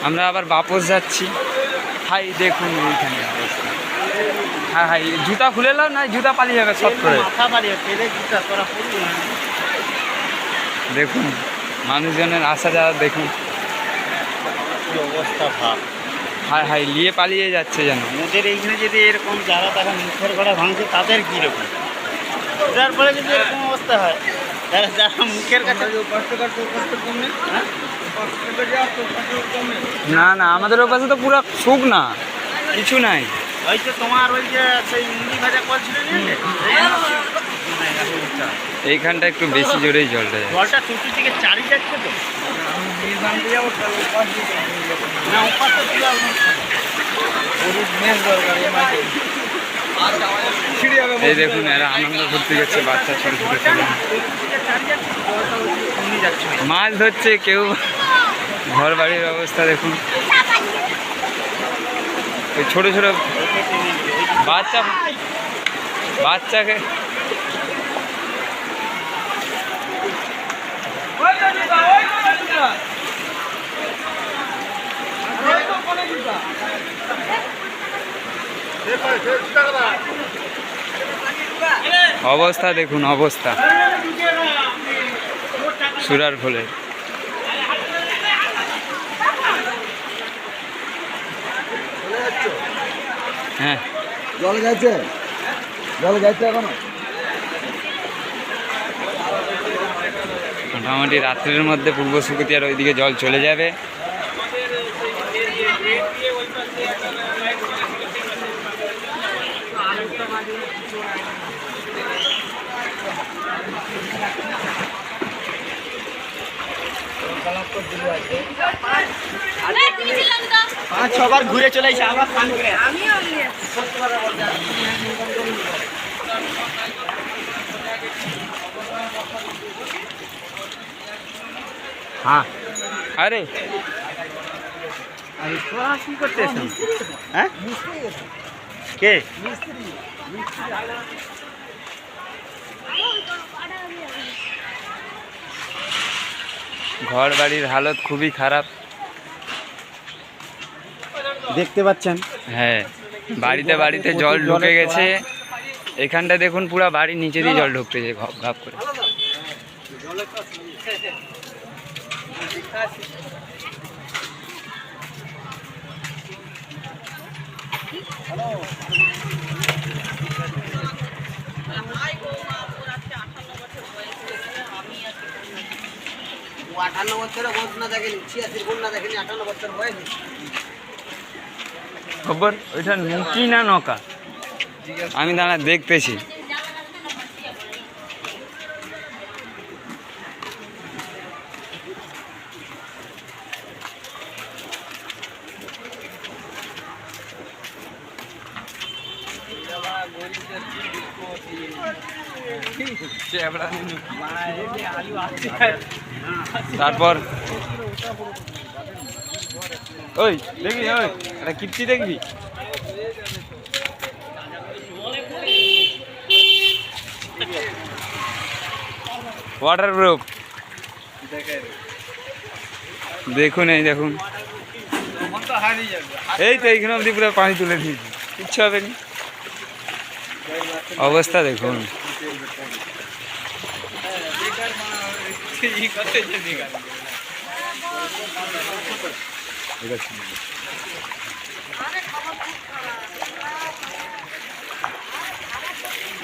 আমরা আবার বাপস যাচ্ছি। হাই দেখুন এইখানে অবস্থা। হ্যাঁ হাই জুতা খুলে নাও, না জুতা পালিয়ে যাবে সব করে। দেখুন মানুষজনের আসা যাওয়া দেখুন অবস্থা ভাব। হাই হাই নিয়ে পালিয়ে যাচ্ছে যেন। আমাদের এইখানে যদি এরকম যারা তারা মুখের ঘোড়া ভাঙছে তাদের কীরকম, যার ফলে যদি এরকম অবস্থা হয় তারা যারা মুখের কাছে না না আমাদের ওর পাশে তো পুরো সুখ না, কিছু নাই। ওই যে তোমার ওই যে সেই মুড়ি ভাজা করছিল এইখানটা একটু বেশি জোরেই জলটা যায়। জলটা টুটি থেকে চারি যাচ্ছে তো না উপাসটা এই দেখুন এরা আনন্দ করতে যাচ্ছে, বাচ্চা ছোট ছোট ছেলে মাছ ধরছে, কেউ ঘর বাড়ির অবস্থা দেখুন। ওই ছোট ছোট বাচ্চাকে অবস্থা দেখুন, অবস্থা সুরার ফলে। হ্যাঁ জল যাচ্ছে, জল যাচ্ছে এখনো। মোটামুটি রাত্রের মধ্যে পূর্ব সুকুতিয়ার ওইদিকে জল চলে যাবে। পাঁচ ছবার ঘুরে চলে এসে আবার হ্যাঁ আরে তোরা কি করতে হ্যাঁ কে ঘর বাড়ির হালত খুবই খারাপ দেখতে পাচ্ছেন। হ্যাঁ বাড়িতে বাড়িতে জল ঢুকে গেছে। এখানটা দেখুন পুরো বাড়ির নিচে দিয়ে জল ঢুকতেছে ঘপ ঘপ করে। খবর ওইটা নুকি না নৌকা, আমি দাঁড়া দেখতেছি। তারপর ওই দেখবি, ওই একটা কীর্তি দেখবি। ওয়াটার প্রুফ দেখুন, এই দেখুন এই তো এইখানে অবধি পুরো পানি তুলে দিয়েছি, কিচ্ছু হবে না। অবস্থা দেখুন।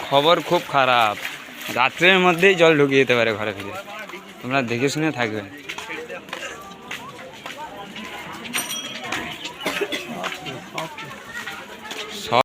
খবর খুব খারাপ, রাত্রের মধ্যেই জল ঢুকিয়ে যেতে পারে ঘরে ফিরে। তোমরা দেখে শুনে থাকবে।